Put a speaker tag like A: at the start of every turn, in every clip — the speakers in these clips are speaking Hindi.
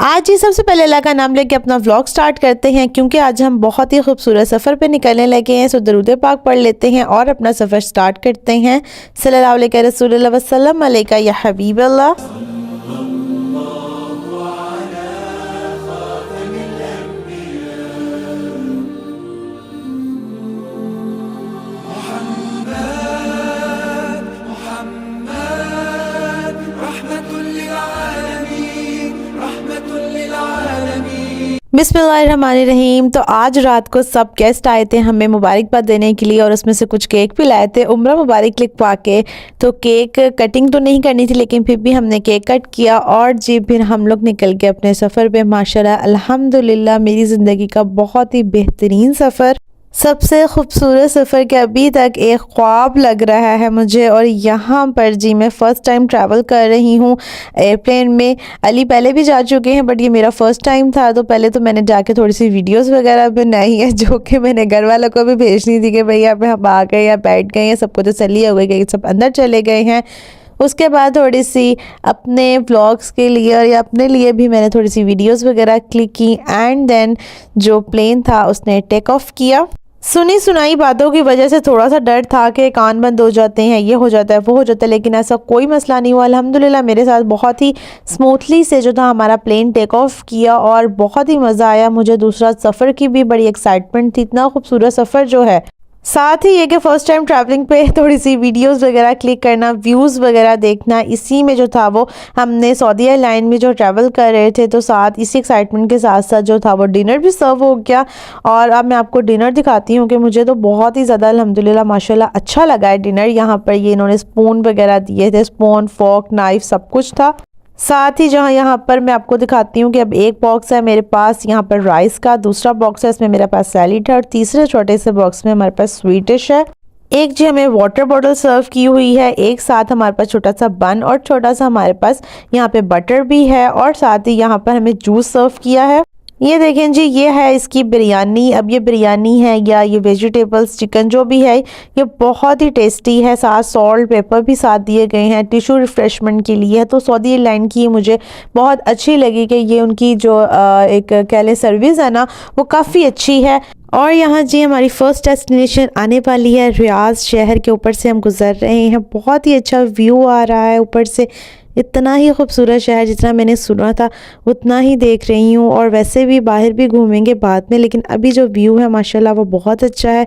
A: आज ही सबसे पहले अल्लाह का नाम लेके अपना व्लॉग स्टार्ट करते हैं, क्योंकि आज हम बहुत ही खूबसूरत सफ़र पे निकलने लगे हैं। सो दरूद पाक पढ़ लेते हैं और अपना सफ़र स्टार्ट करते हैं। सल्लल्लाहु अलैहि रसूलुल्लाह वसल्लम अलैका या हबीब अल्लाह। बिस्मिल्लाहिर्रहमानिर्रहीम। तो आज रात को सब गेस्ट आए थे हमें मुबारकबाद देने के लिए, और उसमें से कुछ केक भी लाए थे उम्रा मुबारक लिखवा के। तो केक कटिंग तो नहीं करनी थी, लेकिन फिर भी हमने केक कट किया और जी फिर हम लोग निकल गए अपने सफ़र पे। माशाल्लाह अल्हम्दुलिल्लाह मेरी ज़िंदगी का बहुत ही बेहतरीन सफ़र, सबसे खूबसूरत सफ़र के अभी तक एक ख्वाब लग रहा है मुझे। और यहाँ पर जी मैं फ़र्स्ट टाइम ट्रैवल कर रही हूँ एयरप्लेन में। अली पहले भी जा चुके हैं, बट ये मेरा फ़र्स्ट टाइम था। तो पहले तो मैंने जाके थोड़ी सी वीडियोस वगैरह बनाई है, जो कि मैंने घर वालों को भी भेजनी थी कि भैया हम आ गए या बैठ गए हैं, सबको तसल्ली हो गई कि सब अंदर चले गए हैं। उसके बाद थोड़ी सी अपने व्लॉग्स के लिए और या अपने लिए भी मैंने थोड़ी सी वीडियोस वगैरह क्लिक की। एंड देन जो प्लेन था उसने टेक ऑफ किया। सुनी सुनाई बातों की वजह से थोड़ा सा डर था कि कान बंद हो जाते हैं, ये हो जाता है वो हो जाता है, लेकिन ऐसा कोई मसला नहीं हुआ। अल्हम्दुलिल्लाह मेरे साथ बहुत ही स्मूथली से जो था हमारा प्लेन टेक ऑफ किया और बहुत ही मज़ा आया मुझे। दूसरा सफ़र की भी बड़ी एक्साइटमेंट थी, इतना खूबसूरत सफ़र जो है। साथ ही ये कि फ़र्स्ट टाइम ट्रैवलिंग पे थोड़ी सी वीडियोस वगैरह क्लिक करना, व्यूज़ वगैरह देखना, इसी में जो था वो हमने सऊदी एयरलाइन में जो ट्रैवल कर रहे थे। तो साथ इसी एक्साइटमेंट के साथ साथ जो था वो डिनर भी सर्व हो गया। और अब मैं आपको डिनर दिखाती हूँ कि मुझे तो बहुत ही ज़्यादा अल्हम्दुलिल्लाह माशाल्लाह अच्छा लगा है डिनर। यहाँ पर ये इन्होंने स्पून वगैरह दिए थे, स्पून फोर्क नाइफ सब कुछ था। साथ ही जहाँ यहाँ पर मैं आपको दिखाती हूँ कि अब एक बॉक्स है मेरे पास यहाँ पर राइस का, दूसरा बॉक्स है इसमें मेरे पास सैलिड है, और तीसरे छोटे से बॉक्स में हमारे पास स्वीट डिश है। एक जी हमें वाटर बॉटल सर्व की हुई है, एक साथ हमारे पास छोटा सा बन और छोटा सा हमारे पास यहाँ पे बटर भी है, और साथ ही यहाँ पर हमें जूस सर्व किया है। ये देखें जी, ये है इसकी बिरयानी। अब ये बिरयानी है या ये वेजिटेबल्स चिकन जो भी है ये बहुत ही टेस्टी है। साथ सॉल्ट पेपर भी साथ दिए गए हैं, टिश्यू रिफ्रेशमेंट के लिए। तो सऊदी एयरलाइन की मुझे बहुत अच्छी लगी कि ये उनकी जो एक कह लें सर्विस है ना, वो काफ़ी अच्छी है। और यहाँ जी हमारी फ़र्स्ट डेस्टिनेशन आने वाली है रियाज शहर के ऊपर से हम गुज़र रहे हैं। बहुत ही अच्छा व्यू आ रहा है ऊपर से, इतना ही खूबसूरत शहर जितना मैंने सुना था उतना ही देख रही हूँ। और वैसे भी बाहर भी घूमेंगे बाद में, लेकिन अभी जो व्यू है माशाल्लाह वो बहुत अच्छा है।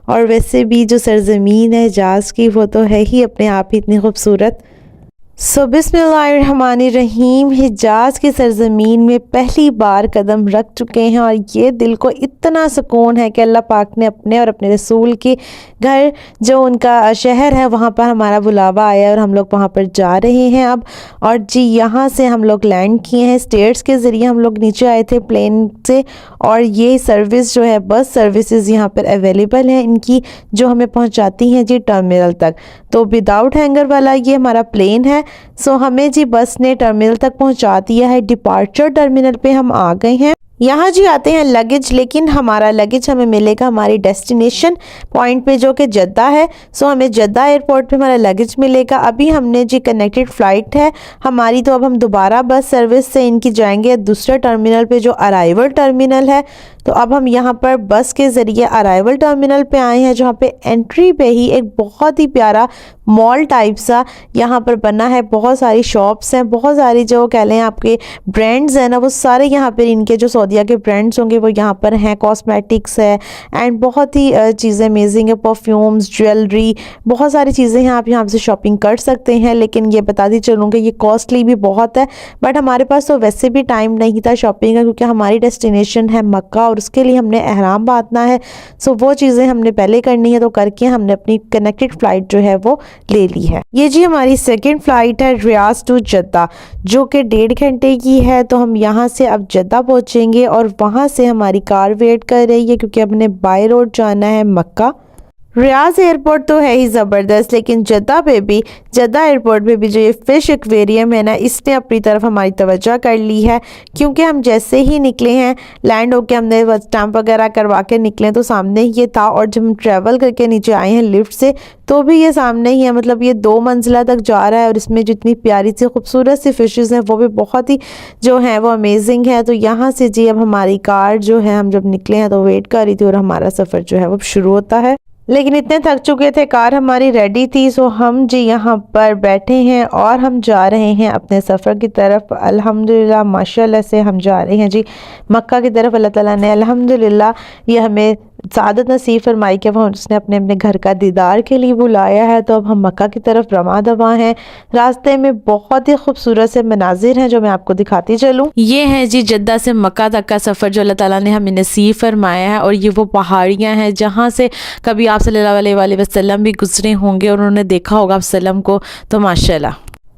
A: और वैसे भी जो सरज़मीन है हिजाज़ की वो तो है ही अपने आप ही इतनी खूबसूरत। सो बिस्मिल्लाहिर्रहमानिर्रहीम, हिजाज़ की सरज़मीन में पहली बार कदम रख चुके हैं, और ये दिल को इतना सुकून है कि अल्लाह पाक ने अपने और अपने रसूल के घर जो उनका शहर है वहाँ पर हमारा बुलावा आया और हम लोग वहाँ पर जा रहे हैं अब। और जी यहाँ से हम लोग लैंड किए हैं, स्टेयर्स के ज़रिए हम लोग नीचे आए थे प्लेन से। और ये सर्विस जो है बस सर्विसेज यहाँ पर अवेलेबल हैं इनकी, जो हमें पहुँचाती हैं जी टर्मिनल तक। तो विदाउट हैंगर वाला ये हमारा प्लेन है। सो हमें जी बस ने टर्मिनल तक पहुंचा दिया है। डिपार्चर टर्मिनल पे हम आ गए हैं। यहाँ जी आते हैं लगेज, लेकिन हमारा लगेज हमें मिलेगा हमारी डेस्टिनेशन पॉइंट पे जो कि जद्दा है। सो हमें जद्दा एयरपोर्ट पे हमारा लगेज मिलेगा। अभी हमने जी कनेक्टेड फ़्लाइट है हमारी, तो अब हम दोबारा बस सर्विस से इनकी जाएंगे दूसरे टर्मिनल पे जो अराइवल टर्मिनल है। तो अब हम यहाँ पर बस के ज़रिए अराइवल टर्मिनल पे आए हैं, जहाँ पे एंट्री पे ही एक बहुत ही प्यारा मॉल टाइप सा यहाँ पर बना है। बहुत सारी शॉप्स हैं, बहुत सारी जो कह लें आपके ब्रांड्स हैं ना, वो सारे यहाँ पर इनके जो सऊदीया के ब्रांड्स होंगे वो यहाँ पर हैं। कॉस्मेटिक्स है एंड बहुत ही चीज़ें अमेजिंग है, परफ्यूम्स, ज्वेलरी, बहुत सारी चीज़ें हैं। आप यहाँ से शॉपिंग कर सकते हैं, लेकिन ये बताती चलूँ कि ये कॉस्टली भी बहुत है। बट हमारे पास तो वैसे भी टाइम नहीं था शॉपिंग का, क्योंकि हमारी डेस्टिनेशन है मक्का और उसके लिए हमने एहराम बांधना है। सो वो चीज़ें हमने पहले करनी है, तो करके हमने अपनी कनेक्टेड फ़्लाइट जो है वो ले ली है। ये जी हमारी सेकंड फ़्लाइट है रियाज टू जद्दा, जो कि 1.5 घंटे की है। तो हम यहाँ से अब जद्दा पहुँचेंगे और वहाँ से हमारी कार वेट कर रही है, क्योंकि हमने बाय रोड जाना है मक्का। रियाज एयरपोर्ट तो है ही ज़बरदस्त, लेकिन जद्दा एयरपोर्ट पे भी जो ये फ़िश एक्वेरियम है ना, इसने अपनी तरफ हमारी तवज्जो कर ली है। क्योंकि हम जैसे ही निकले हैं, लैंड होके हमने स्टैंप वगैरह करवा के निकले तो सामने ही ये था, और जब हम ट्रैवल करके नीचे आए हैं लिफ्ट से तो भी ये सामने ही है। मतलब ये 2 मंजिला तक जा रहा है, और इसमें जितनी प्यारी सी खूबसूरत सी फ़िशेज़ हैं वो भी बहुत ही जो हैं वो अमेजिंग है। तो यहाँ से जी अब हमारी कार जो है, हम जब निकले हैं तो वेट कर रही थी और हमारा सफ़र जो है वो शुरू होता है। लेकिन इतने थक चुके थे, कार हमारी रेडी थी, सो हम जी यहाँ पर बैठे हैं और हम जा रहे हैं अपने सफ़र की तरफ। अल्हम्दुलिल्लाह माशाल्लाह से हम जा रहे हैं जी मक्का की तरफ। अल्लाह ताला ने अल्हम्दुलिल्लाह ये हमें सादत नसीब फरमाई कि वह उसने अपने अपने घर का दीदार के लिए बुलाया है। तो अब हम मक्का की तरफ रवां दवा हैं। रास्ते में बहुत ही खूबसूरत से मनाजिर हैं जो मैं आपको दिखाती चलूँ। ये है जी जद्दा से मक्का तक का सफ़र जो अल्लाह ताला ने हमें नसीब फरमाया है। और ये वो पहाड़ियाँ हैं जहाँ से कभी आप सल्लल्लाहु अलैहि वसल्लम भी गुजरे होंगे और उन्होंने देखा होगा आप सल्लम को। तो माशाल्लाह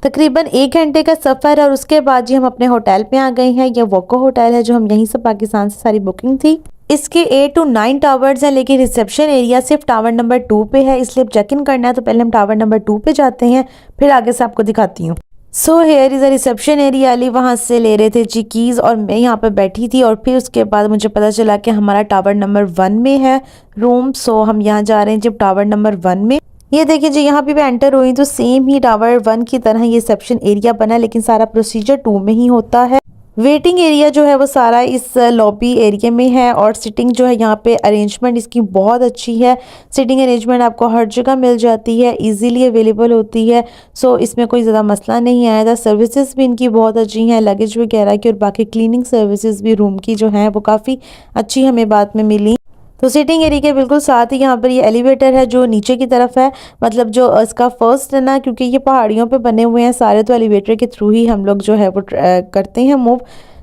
A: तकरीबन 1 घंटे का सफ़र है, और उसके बाद जी हम अपने होटल पे आ गए हैं। ये वोको होटल है जो हम यहीं से पाकिस्तान से सारी बुकिंग थी। इसके 8 to 9 टावर्स हैं, लेकिन रिसेप्शन एरिया सिर्फ टावर नंबर 2 पे है, इसलिए अब चेक इन करना है तो पहले हम टावर नंबर 2 पे जाते हैं, फिर आगे से आपको दिखाती हूँ। So here is a reception area. Ali वहाँ से ले रहे थे जी कीज़, और मैं यहाँ पर बैठी थी, और फिर उसके बाद मुझे पता चला कि हमारा टावर नंबर 1 में है रूम। सो हम यहाँ जा रहे हैं जब टावर नंबर 1 में। ये देखिए जी यहाँ पे मैं एंटर हुई तो सेम ही टावर 1 की तरह ये रिसेप्शन एरिया बना, लेकिन सारा प्रोसीजर 2 में ही होता है। वेटिंग एरिया जो है वो सारा इस लॉबी एरिया में है, और सिटिंग जो है यहाँ पे अरेंजमेंट इसकी बहुत अच्छी है। सिटिंग अरेंजमेंट आपको हर जगह मिल जाती है, इजीली अवेलेबल होती है। सो इसमें कोई ज़्यादा मसला नहीं आया था। सर्विसेज भी इनकी बहुत अच्छी हैं, लगेज वगैरह की, और बाकी क्लीनिंग सर्विसेज भी रूम की जो हैं वो काफ़ी अच्छी हमें बाद में मिली। तो सिटिंग एरिया के बिल्कुल साथ ही यहाँ पर ये एलिवेटर है जो नीचे की तरफ है, मतलब जो इसका फर्स्ट है ना, क्योंकि ये पहाड़ियों पे बने हुए हैं सारे, तो एलिवेटर के थ्रू ही हम लोग जो है वो करते हैं मूव।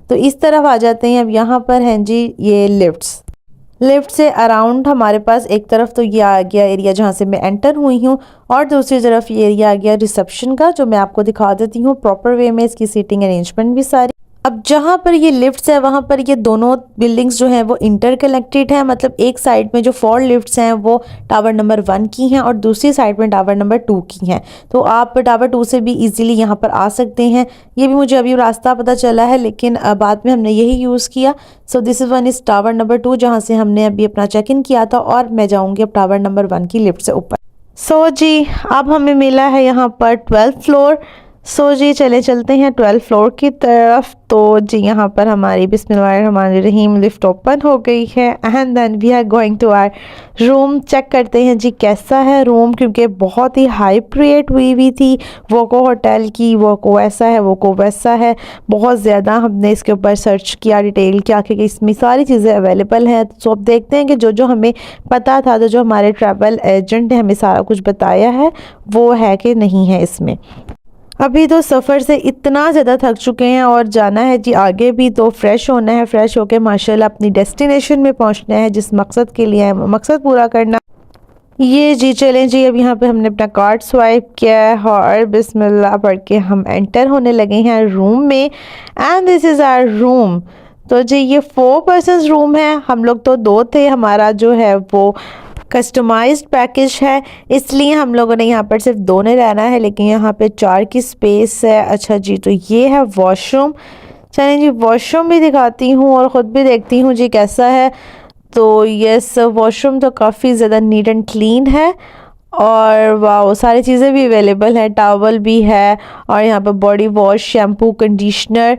A: तो इस तरफ आ जाते हैं। अब यहाँ पर हैं जी ये लिफ्ट से अराउंड हमारे पास एक तरफ तो ये आ गया एरिया जहाँ से मैं एंटर हुई हूँ, और दूसरी तरफ ये एरिया आ गया रिसेप्शन का, जो मैं आपको दिखा देती हूँ प्रॉपर वे में। इसकी सीटिंग अरेंजमेंट भी सारी। अब जहाँ पर ये लिफ्ट्स है वहाँ पर ये दोनों बिल्डिंग्स जो हैं वो इंटरकनेक्टेड हैं, मतलब एक साइड में जो 4 लिफ्ट्स हैं वो टावर नंबर 1 की हैं, और दूसरी साइड में टावर नंबर 2 की हैं। तो आप टावर 2 से भी इजीली यहाँ पर आ सकते हैं। ये भी मुझे अभी रास्ता पता चला है, लेकिन बाद में हमने यही यूज़ किया। So this is one is tower number 2 जहाँ से हमने अभी अपना चेक इन किया था, और मैं जाऊँगी अब टावर नंबर 1 की लिफ्ट से ऊपर। सो जी अब हमें मिला है यहाँ पर 12th फ्लोर। सो जी चलते हैं 12th फ्लोर की तरफ। तो जी यहाँ पर हमारी बिस्मिल्लाहिर्रहमानिर्रहीम लिफ्ट ओपन हो गई है, and then we are going to our room. Check करते हैं जी कैसा है रूम, क्योंकि बहुत ही हाई क्रिएट हुई थी वोको होटल की। वोको ऐसा है, वोको वैसा है, बहुत ज़्यादा हमने इसके ऊपर सर्च किया, डिटेल किया कि इसमें सारी चीज़ें अवेलेबल हैं। सो अब देखते हैं कि जो हमें पता था, तो जो हमारे ट्रैवल एजेंट ने हमें सारा कुछ बताया है वो है कि नहीं है इसमें। अभी तो सफ़र से इतना ज़्यादा थक चुके हैं और जाना है जी आगे भी, तो फ्रेश होना है। फ्रेश होके माशाल्लाह अपनी डेस्टिनेशन में पहुंचना है, जिस मकसद के लिए है मकसद पूरा करना। ये जी चलें जी, अब यहाँ पे हमने अपना कार्ड स्वाइप किया है और बिस्मिल्लाह पढ़ के हम एंटर होने लगे हैं रूम में, and this is our room. तो जी ये 4 पर्सन्स रूम है, हम लोग तो 2 थे। हमारा जो है वो कस्टमाइज्ड पैकेज है, इसलिए हम लोगों ने यहाँ पर सिर्फ 2 ने रहना है, लेकिन यहाँ पे 4 की स्पेस है। अच्छा जी, तो ये है वॉशरूम। चलें जी वॉशरूम भी दिखाती हूँ और ख़ुद भी देखती हूँ जी कैसा है। तो यस, वॉशरूम तो काफ़ी ज़्यादा नीट एंड क्लीन है, और वाह सारी चीज़ें भी अवेलेबल हैं, टॉवल भी है, और यहाँ पर body wash, shampoo, conditioner,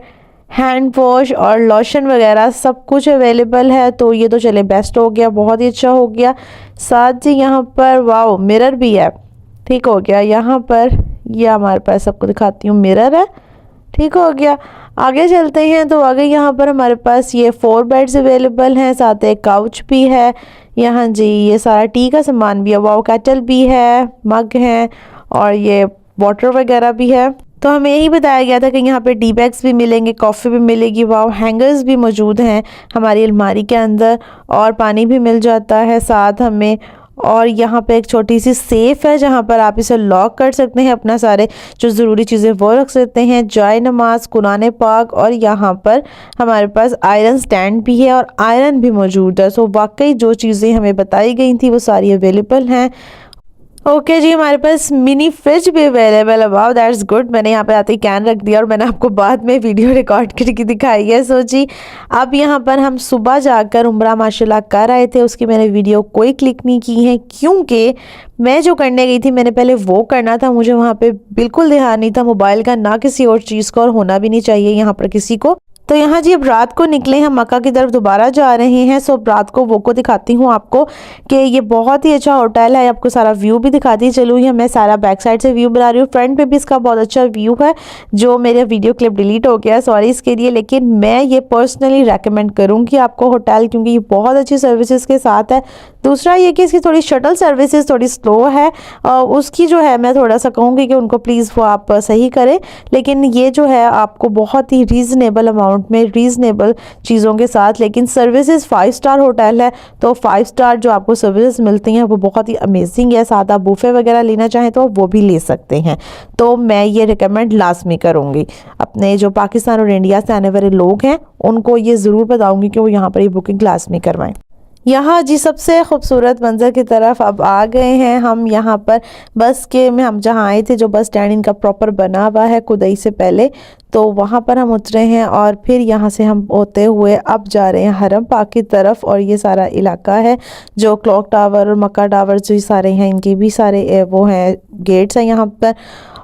A: hand wash और लोशन वगैरह सब कुछ अवेलेबल है। तो ये तो चले बेस्ट हो गया, बहुत ही अच्छा हो गया। साथ ही यहाँ पर वाओ मिरर भी है, ठीक हो गया। यहाँ पर ये हमारे पास सबको दिखाती हूँ मिरर है, ठीक हो गया। आगे चलते हैं, तो आगे यहाँ पर हमारे पास ये 4 बेड्स अवेलेबल हैं, साथ एक काउच भी है। यहाँ जी ये सारा टी का सामान भी है, वाओ केटल भी है, मग हैं, और ये वाटर वगैरह भी है। तो हमें यही बताया गया था कि यहाँ पे टी बैग्स भी मिलेंगे, कॉफ़ी भी मिलेगी, वाओ हैंगर्स भी मौजूद हैं हमारी अलमारी के अंदर, और पानी भी मिल जाता है साथ हमें। और यहाँ पे एक छोटी सी सेफ है जहाँ पर आप इसे लॉक कर सकते हैं, अपना सारे जो ज़रूरी चीज़ें वो रख सकते हैं, जाय नमाज, कुरान पाक, और यहाँ पर हमारे पास आयरन स्टैंड भी है और आयरन भी मौजूद है। सो वाकई जो चीज़ें हमें बताई गई थी वो सारी अवेलेबल हैं। ओके जी, हमारे पास मिनी फ्रिज भी अवेलेबल है। Wow that's good. मैंने यहाँ पे आते ही कैन रख दिया और मैंने आपको बाद में वीडियो रिकॉर्ड करके दिखाई है। सो जी, अब यहाँ पर हम सुबह जाकर उम्रा माशाल्लाह कर आए थे, उसकी मैंने वीडियो कोई क्लिक नहीं की है क्योंकि मैं जो करने गई थी मैंने पहले वो करना था। मुझे वहाँ पे बिल्कुल ध्यान नहीं था मोबाइल का, ना किसी और चीज़ का, और होना भी नहीं चाहिए यहाँ पर किसी को। तो यहाँ जी अब रात को निकले हम मक्का की तरफ दोबारा जा रहे हैं। सो रात को वो को दिखाती हूँ आपको कि ये बहुत ही अच्छा होटल है। आपको सारा व्यू भी दिखाती चलूँ। ये मैं सारा बैक साइड से व्यू बना रही हूँ, फ्रंट पे भी इसका बहुत अच्छा व्यू है। जो मेरे वीडियो क्लिप डिलीट हो गया, सॉरी इसके लिए, लेकिन मैं ये पर्सनली रेकमेंड करूँगी आपको होटल, क्योंकि ये बहुत अच्छी सर्विसेज के साथ है। दूसरा ये कि इसकी थोड़ी शटल सर्विसेज थोड़ी स्लो है, उसकी जो है मैं थोड़ा सा कहूँगी कि उनको प्लीज़ वो आप सही करें। लेकिन ये जो है आपको बहुत ही रीज़नेबल अमाउंट में, रीज़नेबल चीज़ों के साथ, लेकिन सर्विसेज 5 स्टार होटल है। तो 5 स्टार जो आपको सर्विसेज मिलती हैं वो बहुत ही अमेजिंग है। साथ आप बुफे वगैरह लेना चाहें तो वो भी ले सकते हैं। तो मैं ये रिकमेंड लाजमी करूँगी अपने जो पाकिस्तान और इंडिया से आने वाले लोग हैं उनको ये ज़रूर बताऊँगी कि वो यहाँ पर ये बुकिंग लाजमी करवाएं। यहाँ जी सबसे खूबसूरत मंज़र की तरफ अब आ गए हैं हम। यहाँ पर बस के में हम जहाँ आए थे, जो बस स्टैंड इनका प्रॉपर बना हुआ है कुदई से पहले, तो वहाँ पर हम उतरे हैं और फिर यहाँ से हम होते हुए अब जा रहे हैं हरम पाक की तरफ। और ये सारा इलाका है जो क्लॉक टावर और मक्का टावर जो सारे हैं, इनके भी सारे वो हैं गेट्स हैं यहाँ पर।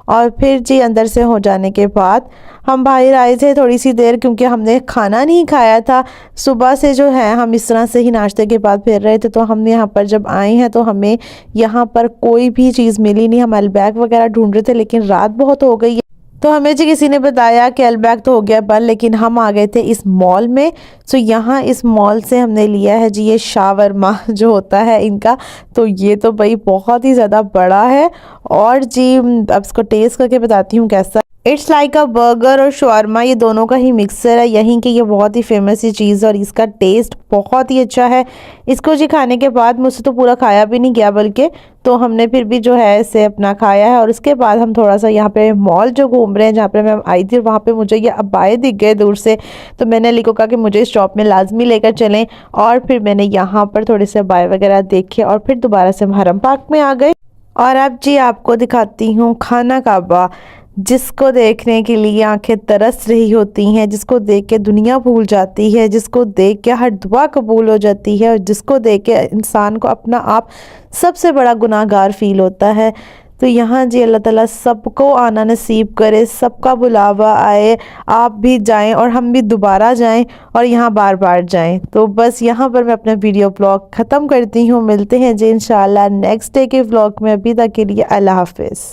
A: और फिर जी अंदर से हो जाने के बाद हम बाहर आए थे थोड़ी सी देर, क्योंकि हमने खाना नहीं खाया था सुबह से। जो है हम इस तरह से ही नाश्ते के बाद फिर रहे थे, तो हमने यहाँ पर जब आए हैं तो हमें यहाँ पर कोई भी चीज़ मिली नहीं। हमारे बैग वगैरह ढूंढ रहे थे लेकिन रात बहुत हो गई है, तो हमें जी किसी ने बताया कि अलबैग तो हो गया बंद, लेकिन हम आ गए थे इस मॉल में। सो यहाँ इस मॉल से हमने लिया है जी ये शावरमा जो होता है इनका। तो ये तो भाई बहुत ही ज़्यादा बड़ा है, और जी अब इसको टेस्ट करके बताती हूँ कैसा। इट्स लाइक अ बर्गर और शवारमा, ये दोनों का ही मिक्सर है यहीं की। ये बहुत ही फेमस ये चीज़ और इसका टेस्ट बहुत ही अच्छा है। इसको जी खाने के बाद मुझसे तो पूरा खाया भी नहीं गया, बल्कि तो हमने फिर भी जो है इसे अपना खाया है। और उसके बाद हम थोड़ा सा यहाँ पे मॉल जो घूम रहे हैं जहाँ पे मैं आई थी, वहाँ पे मुझे ये अबाए दिख गए दूर से। तो मैंने अली को कहा कि मुझे इस शॉप में लाजमी लेकर चलें, और फिर मैंने यहाँ पर थोड़े से अबाए वगैरह देखे और फिर दोबारा से हम हरम पार्क में आ गए। और अब जी आपको दिखाती हूँ खाना काबा, जिसको देखने के लिए आंखें तरस रही होती हैं, जिसको देख के दुनिया भूल जाती है, जिसको देख के हर दुआ कबूल हो जाती है, और जिसको देख के इंसान को अपना आप सबसे बड़ा गुनाहगार फील होता है। तो यहाँ जी अल्लाह ताला सबको आना नसीब करे, सबका बुलावा आए, आप भी जाएं और हम भी दोबारा जाएं और यहाँ बार बार जाएं। तो बस यहाँ पर मैं अपना वीडियो ब्लॉग ख़त्म करती हूँ। मिलते हैं जी इंशाल्लाह नेक्स्ट डे के व्लॉग में। अभी तक के लिए अल्लाह हाफिज़।